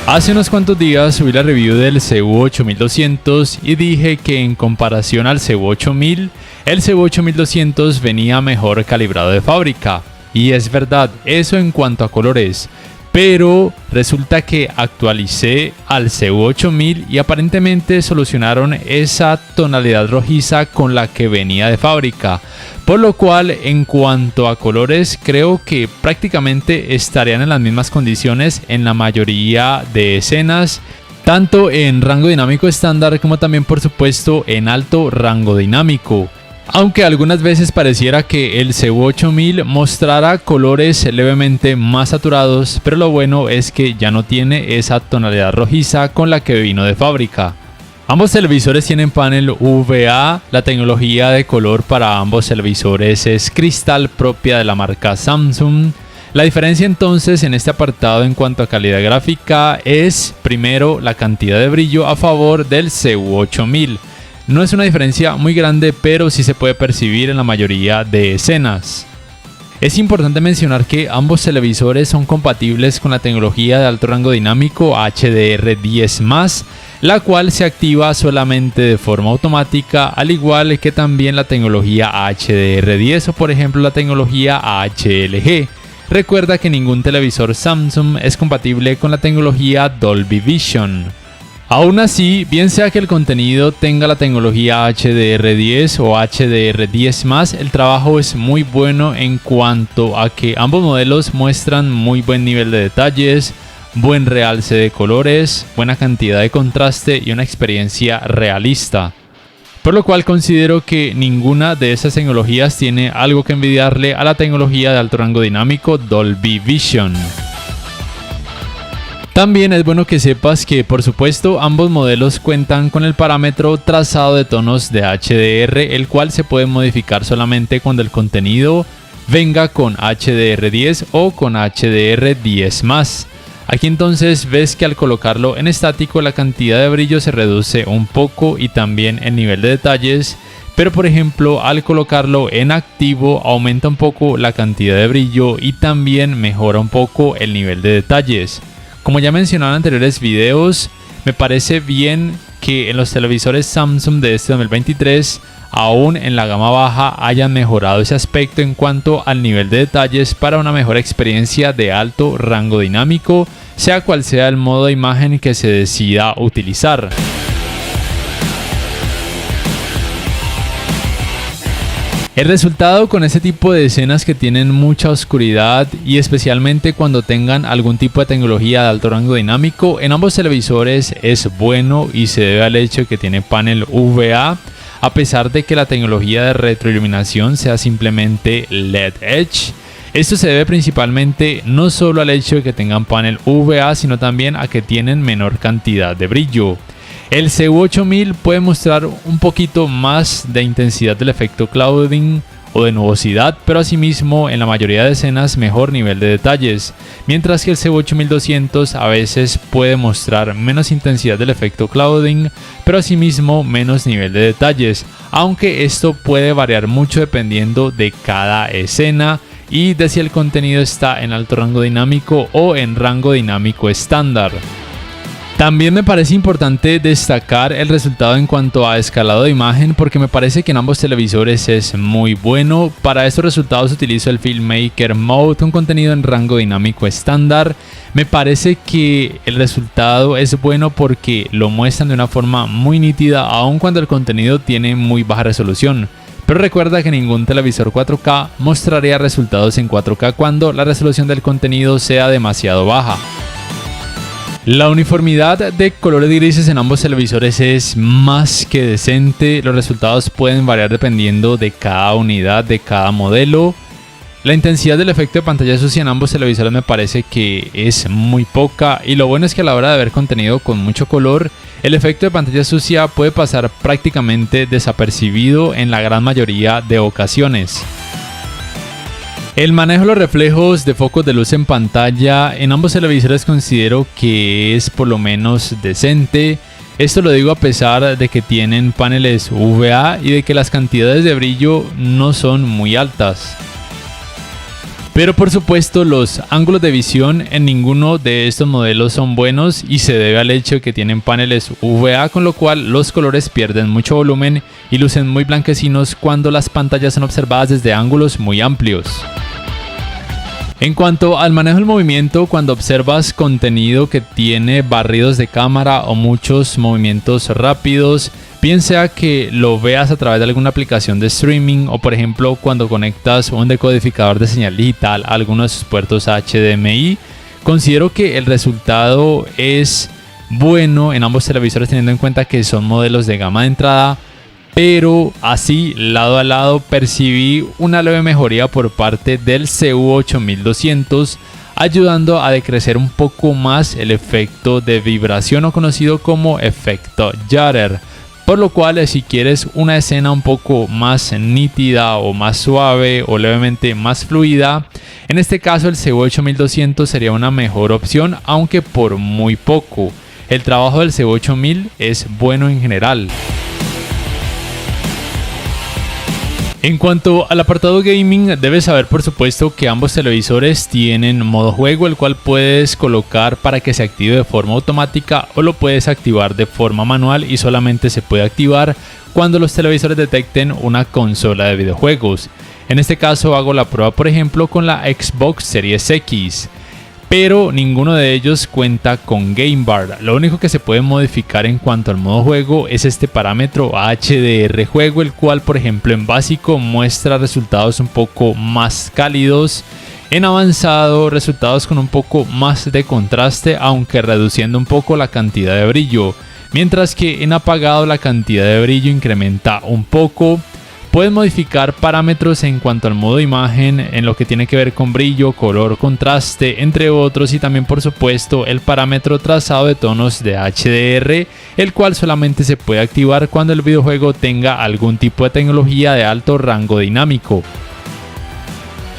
Hace unos cuantos días subí la review del CU8200 y dije que en comparación al CU8000, el CU8200 venía mejor calibrado de fábrica. Y es verdad, eso en cuanto a colores. Pero resulta que actualicé al CU8000 y aparentemente solucionaron esa tonalidad rojiza con la que venía de fábrica. Por lo cual, en cuanto a colores, creo que prácticamente estarían en las mismas condiciones en la mayoría de escenas, tanto en rango dinámico estándar como también por supuesto en alto rango dinámico. Aunque algunas veces pareciera que el CU8000 mostrara colores levemente más saturados, pero lo bueno es que ya no tiene esa tonalidad rojiza con la que vino de fábrica. Ambos televisores tienen panel UVA, la tecnología de color para ambos televisores es cristal propia de la marca Samsung. La diferencia entonces en este apartado en cuanto a calidad gráfica es primero la cantidad de brillo a favor del CU8000. No es una diferencia muy grande, pero sí se puede percibir en la mayoría de escenas. Es importante mencionar que ambos televisores son compatibles con la tecnología de alto rango dinámico HDR10+, la cual se activa solamente de forma automática, al igual que también la tecnología HDR10 o por ejemplo la tecnología HLG. Recuerda que ningún televisor Samsung es compatible con la tecnología Dolby Vision. Aún así, bien sea que el contenido tenga la tecnología HDR10 o HDR10+, el trabajo es muy bueno en cuanto a que ambos modelos muestran muy buen nivel de detalles, buen realce de colores, buena cantidad de contraste y una experiencia realista. Por lo cual considero que ninguna de esas tecnologías tiene algo que envidiarle a la tecnología de alto rango dinámico Dolby Vision. También es bueno que sepas que por supuesto ambos modelos cuentan con el parámetro trazado de tonos de HDR, el cual se puede modificar solamente cuando el contenido venga con HDR10 o con HDR10+. Aquí entonces ves que al colocarlo en estático la cantidad de brillo se reduce un poco y también el nivel de detalles, pero por ejemplo al colocarlo en activo aumenta un poco la cantidad de brillo y también mejora un poco el nivel de detalles. Como ya mencionaba en anteriores videos, me parece bien que en los televisores Samsung de este 2023, aún en la gama baja, hayan mejorado ese aspecto en cuanto al nivel de detalles para una mejor experiencia de alto rango dinámico, sea cual sea el modo de imagen que se decida utilizar. El resultado con este tipo de escenas que tienen mucha oscuridad y especialmente cuando tengan algún tipo de tecnología de alto rango dinámico en ambos televisores es bueno y se debe al hecho de que tiene panel UVA, a pesar de que la tecnología de retroiluminación sea simplemente LED Edge. Esto se debe principalmente no solo al hecho de que tengan panel UVA, sino también a que tienen menor cantidad de brillo. El CU8000 puede mostrar un poquito más de intensidad del efecto clouding o de nubosidad, pero asimismo en la mayoría de escenas mejor nivel de detalles, mientras que el CU8200 a veces puede mostrar menos intensidad del efecto clouding, pero asimismo menos nivel de detalles, aunque esto puede variar mucho dependiendo de cada escena y de si el contenido está en alto rango dinámico o en rango dinámico estándar. También me parece importante destacar el resultado en cuanto a escalado de imagen porque me parece que en ambos televisores es muy bueno. Para estos resultados utilizo el Filmmaker Mode, un contenido en rango dinámico estándar. Me parece que el resultado es bueno porque lo muestran de una forma muy nítida aun cuando el contenido tiene muy baja resolución. Pero recuerda que ningún televisor 4K mostraría resultados en 4K cuando la resolución del contenido sea demasiado baja. La uniformidad de colores grises en ambos televisores es más que decente. Los resultados pueden variar dependiendo de cada unidad, de cada modelo. La intensidad del efecto de pantalla sucia en ambos televisores me parece que es muy poca y lo bueno es que a la hora de ver contenido con mucho color, el efecto de pantalla sucia puede pasar prácticamente desapercibido en la gran mayoría de ocasiones. El manejo de los reflejos de focos de luz en pantalla en ambos televisores considero que es por lo menos decente. Esto lo digo a pesar de que tienen paneles UVA y de que las cantidades de brillo no son muy altas. Pero por supuesto los ángulos de visión en ninguno de estos modelos son buenos y se debe al hecho de que tienen paneles UVA, con lo cual los colores pierden mucho volumen y lucen muy blanquecinos cuando las pantallas son observadas desde ángulos muy amplios. En cuanto al manejo del movimiento, cuando observas contenido que tiene barridos de cámara o muchos movimientos rápidos, bien sea que lo veas a través de alguna aplicación de streaming o por ejemplo cuando conectas un decodificador de señal digital a alguno de sus puertos HDMI, considero que el resultado es bueno en ambos televisores, teniendo en cuenta que son modelos de gama de entrada. Pero así, lado a lado, percibí una leve mejoría por parte del CU8200, ayudando a decrecer un poco más el efecto de vibración o conocido como efecto Jutter. Por lo cual, si quieres una escena un poco más nítida o más suave o levemente más fluida, en este caso el CU8200 sería una mejor opción, aunque por muy poco. El trabajo del CU8000 es bueno en general. En cuanto al apartado gaming, debes saber por supuesto que ambos televisores tienen modo juego, el cual puedes colocar para que se active de forma automática o lo puedes activar de forma manual y solamente se puede activar cuando los televisores detecten una consola de videojuegos. En este caso hago la prueba por ejemplo con la Xbox Series X. Pero ninguno de ellos cuenta con Game Bar. Lo único que se puede modificar en cuanto al modo juego es este parámetro HDR juego, el cual por ejemplo en básico muestra resultados un poco más cálidos, en avanzado resultados con un poco más de contraste, aunque reduciendo un poco la cantidad de brillo, mientras que en apagado la cantidad de brillo incrementa un poco. Puedes modificar parámetros en cuanto al modo imagen, en lo que tiene que ver con brillo, color, contraste, entre otros, y también por supuesto el parámetro trazado de tonos de HDR, el cual solamente se puede activar cuando el videojuego tenga algún tipo de tecnología de alto rango dinámico.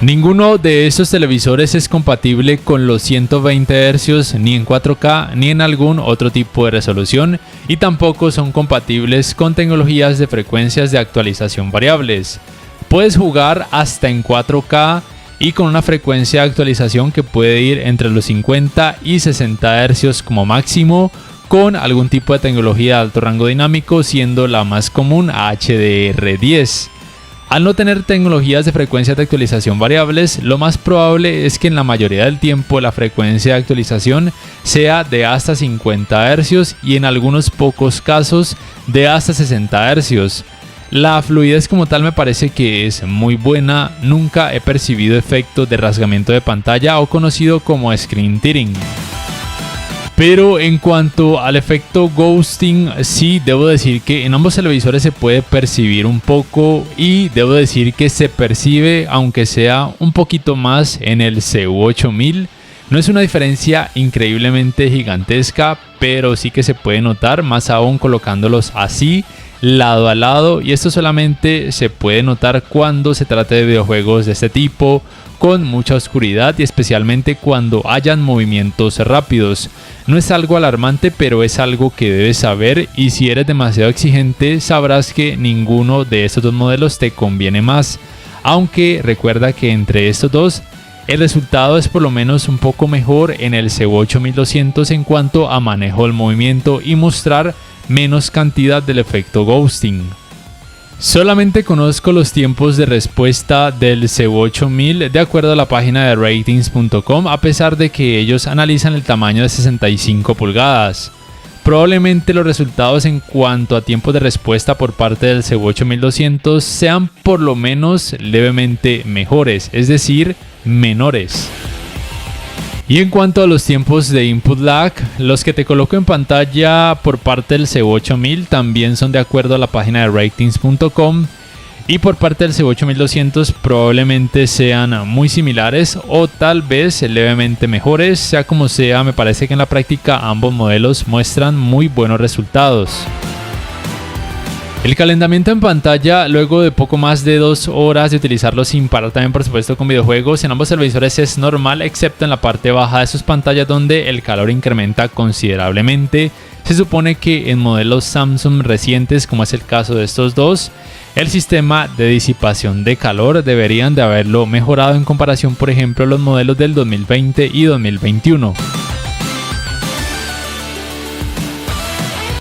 Ninguno de estos televisores es compatible con los 120 Hz ni en 4K ni en algún otro tipo de resolución, y tampoco son compatibles con tecnologías de frecuencias de actualización variables. Puedes jugar hasta en 4K y con una frecuencia de actualización que puede ir entre los 50 y 60 Hz como máximo, con algún tipo de tecnología de alto rango dinámico, siendo la más común HDR10. Al no tener tecnologías de frecuencia de actualización variables, lo más probable es que en la mayoría del tiempo la frecuencia de actualización sea de hasta 50 Hz y en algunos pocos casos de hasta 60 Hz. La fluidez como tal me parece que es muy buena, nunca he percibido efectos de rasgamiento de pantalla o conocido como screen tearing. Pero en cuanto al efecto ghosting, sí debo decir que en ambos televisores se puede percibir un poco, y debo decir que se percibe aunque sea un poquito más en el CU8000. No es una diferencia increíblemente gigantesca, pero sí que se puede notar, más aún colocándolos así lado a lado, y esto solamente se puede notar cuando se trate de videojuegos de este tipo con mucha oscuridad y especialmente cuando hayan movimientos rápidos. No es algo alarmante, pero es algo que debes saber, y si eres demasiado exigente sabrás que ninguno de estos dos modelos te conviene más, aunque recuerda que entre estos dos el resultado es por lo menos un poco mejor en el CU8200 en cuanto a manejo del movimiento y mostrar menos cantidad del efecto ghosting. Solamente conozco los tiempos de respuesta del CU8000 de acuerdo a la página de ratings.com, a pesar de que ellos analizan el tamaño de 65 pulgadas. Probablemente los resultados en cuanto a tiempos de respuesta por parte del CU8200 sean por lo menos levemente mejores, es decir, menores. Y en cuanto a los tiempos de input lag, los que te coloco en pantalla por parte del CU8000 también son de acuerdo a la página de ratings.com, y por parte del CU8200 probablemente sean muy similares o tal vez levemente mejores. Sea como sea, me parece que en la práctica ambos modelos muestran muy buenos resultados. El calentamiento en pantalla, luego de poco más de 2 horas de utilizarlo sin parar, también por supuesto con videojuegos, en ambos televisores es normal, excepto en la parte baja de sus pantallas donde el calor incrementa considerablemente. Se supone que en modelos Samsung recientes, como es el caso de estos dos, el sistema de disipación de calor deberían de haberlo mejorado en comparación, por ejemplo, a los modelos del 2020 y 2021.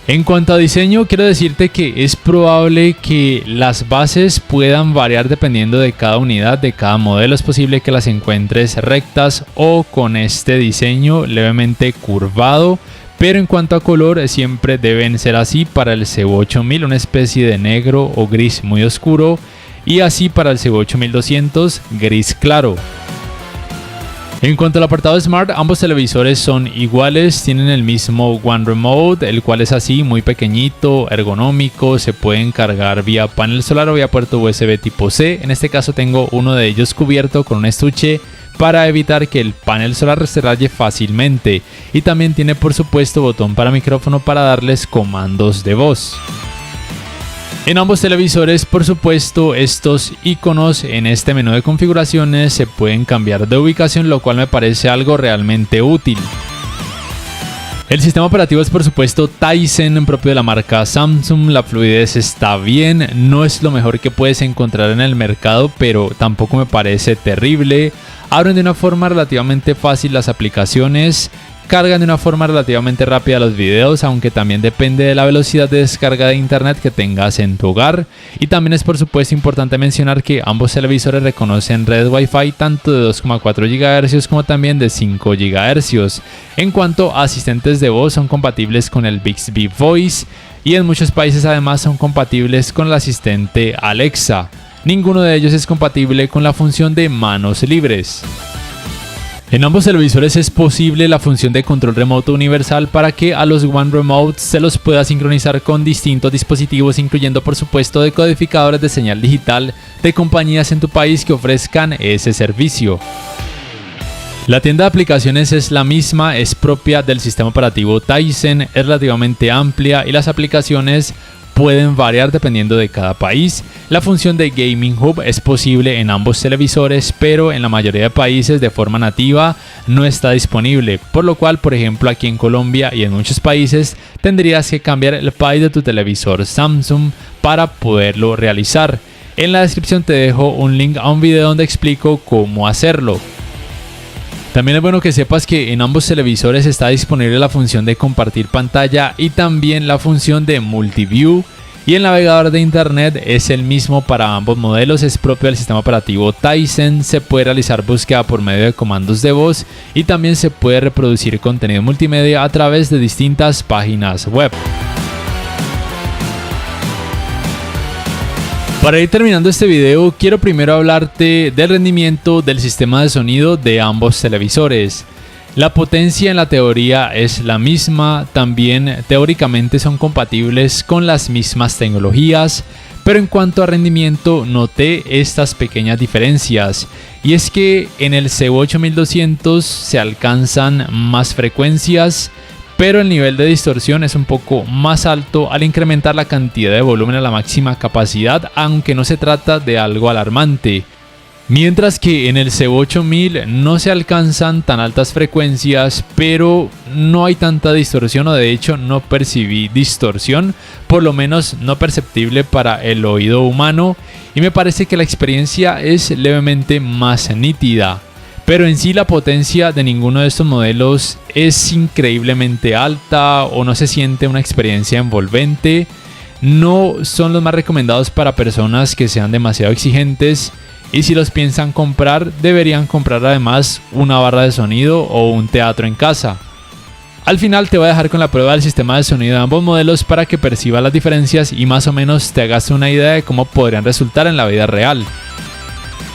En cuanto a diseño, quiero decirte que es probable que las bases puedan variar dependiendo de cada unidad, de cada modelo. Es posible que las encuentres rectas o con este diseño levemente curvado, pero en cuanto a color siempre deben ser así para el CU8000, una especie de negro o gris muy oscuro, y así para el CU8200, gris claro. En cuanto al apartado Smart, ambos televisores son iguales, tienen el mismo One Remote, el cual es así, muy pequeñito, ergonómico, se pueden cargar vía panel solar o vía puerto USB tipo C. En este caso tengo uno de ellos cubierto con un estuche para evitar que el panel solar se raye fácilmente, y también tiene por supuesto botón para micrófono para darles comandos de voz. En ambos televisores, por supuesto, estos iconos en este menú de configuraciones se pueden cambiar de ubicación, lo cual me parece algo realmente útil. El sistema operativo es por supuesto Tizen, propio de la marca Samsung. La fluidez está bien, no es lo mejor que puedes encontrar en el mercado, pero tampoco me parece terrible. Abren de una forma relativamente fácil las aplicaciones, cargan de una forma relativamente rápida los videos, aunque también depende de la velocidad de descarga de internet que tengas en tu hogar. Y también es por supuesto importante mencionar que ambos televisores reconocen red Wi-Fi tanto de 2,4 GHz como también de 5 GHz. En cuanto a asistentes de voz, son compatibles con el Bixby Voice y en muchos países además son compatibles con el asistente Alexa. Ninguno de ellos es compatible con la función de manos libres. En ambos televisores es posible la función de control remoto universal para que a los One Remote se los pueda sincronizar con distintos dispositivos, incluyendo por supuesto decodificadores de señal digital de compañías en tu país que ofrezcan ese servicio. La tienda de aplicaciones es la misma, es propia del sistema operativo Tizen, es relativamente amplia y las aplicaciones pueden variar dependiendo de cada país. La función de Gaming Hub es posible en ambos televisores, pero en la mayoría de países de forma nativa no está disponible, por lo cual, por ejemplo, aquí en Colombia y en muchos países tendrías que cambiar el país de tu televisor Samsung para poderlo realizar. En la descripción te dejo un link a un video donde explico cómo hacerlo. También es bueno que sepas que en ambos televisores está disponible la función de compartir pantalla y también la función de Multiview, y el navegador de internet es el mismo para ambos modelos, es propio del sistema operativo Tizen. Se puede realizar búsqueda por medio de comandos de voz y también se puede reproducir contenido multimedia a través de distintas páginas web. Para ir terminando este video, quiero primero hablarte del rendimiento del sistema de sonido de ambos televisores. La potencia en la teoría es la misma, también teóricamente son compatibles con las mismas tecnologías, pero en cuanto a rendimiento noté estas pequeñas diferencias, y es que en el CU8200 se alcanzan más frecuencias, pero el nivel de distorsión es un poco más alto al incrementar la cantidad de volumen a la máxima capacidad, aunque no se trata de algo alarmante. Mientras que en el CU8000 no se alcanzan tan altas frecuencias, pero no hay tanta distorsión, o de hecho no percibí distorsión, por lo menos no perceptible para el oído humano, y me parece que la experiencia es levemente más nítida. Pero en sí la potencia de ninguno de estos modelos es increíblemente alta o no se siente una experiencia envolvente. No son los más recomendados para personas que sean demasiado exigentes, y si los piensan comprar deberían comprar además una barra de sonido o un teatro en casa. Al final te voy a dejar con la prueba del sistema de sonido de ambos modelos para que percibas las diferencias y más o menos te hagas una idea de cómo podrían resultar en la vida real.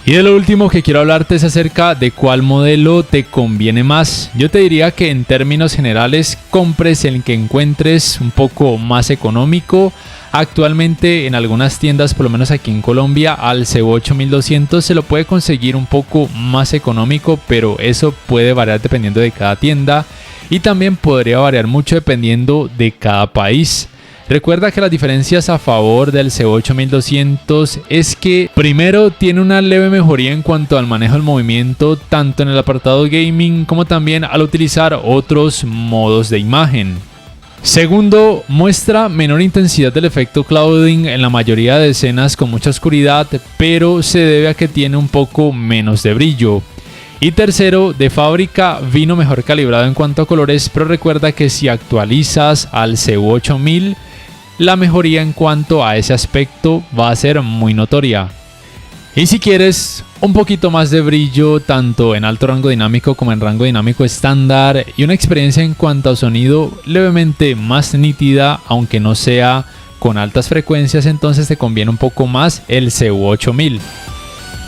Y de lo último que quiero hablarte es acerca de cuál modelo te conviene más. Yo te diría que en términos generales compres el que encuentres un poco más económico. Actualmente en algunas tiendas, por lo menos aquí en Colombia, al CU8200 se lo puede conseguir un poco más económico, pero eso puede variar dependiendo de cada tienda y también podría variar mucho dependiendo de cada país. Recuerda que las diferencias a favor del CU8200 es que primero tiene una leve mejoría en cuanto al manejo del movimiento tanto en el apartado gaming como también al utilizar otros modos de imagen. Segundo, muestra menor intensidad del efecto clouding en la mayoría de escenas con mucha oscuridad, pero se debe a que tiene un poco menos de brillo. Y tercero, de fábrica vino mejor calibrado en cuanto a colores, pero recuerda que si actualizas al CU8000, la mejoría en cuanto a ese aspecto va a ser muy notoria. Y si quieres un poquito más de brillo tanto en alto rango dinámico como en rango dinámico estándar y una experiencia en cuanto a sonido levemente más nítida, aunque no sea con altas frecuencias, entonces te conviene un poco más el CU8000.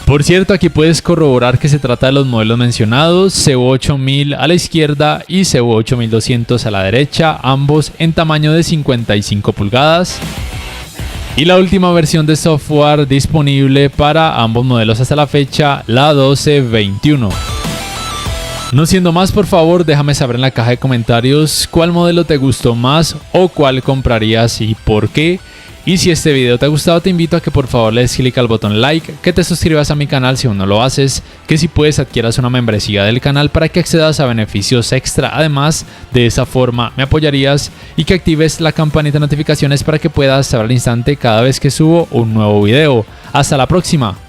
Por cierto, aquí puedes corroborar que se trata de los modelos mencionados, CU8000 a la izquierda y CU8200 a la derecha, ambos en tamaño de 55 pulgadas. Y la última versión de software disponible para ambos modelos hasta la fecha, la 1221. No siendo más, por favor, déjame saber en la caja de comentarios cuál modelo te gustó más o cuál comprarías y por qué. Y si este video te ha gustado, te invito a que por favor le des clic al botón like, que te suscribas a mi canal si aún no lo haces, que si puedes adquieras una membresía del canal para que accedas a beneficios extra. Además, de esa forma me apoyarías, y que actives la campanita de notificaciones para que puedas saber al instante cada vez que subo un nuevo video. Hasta la próxima.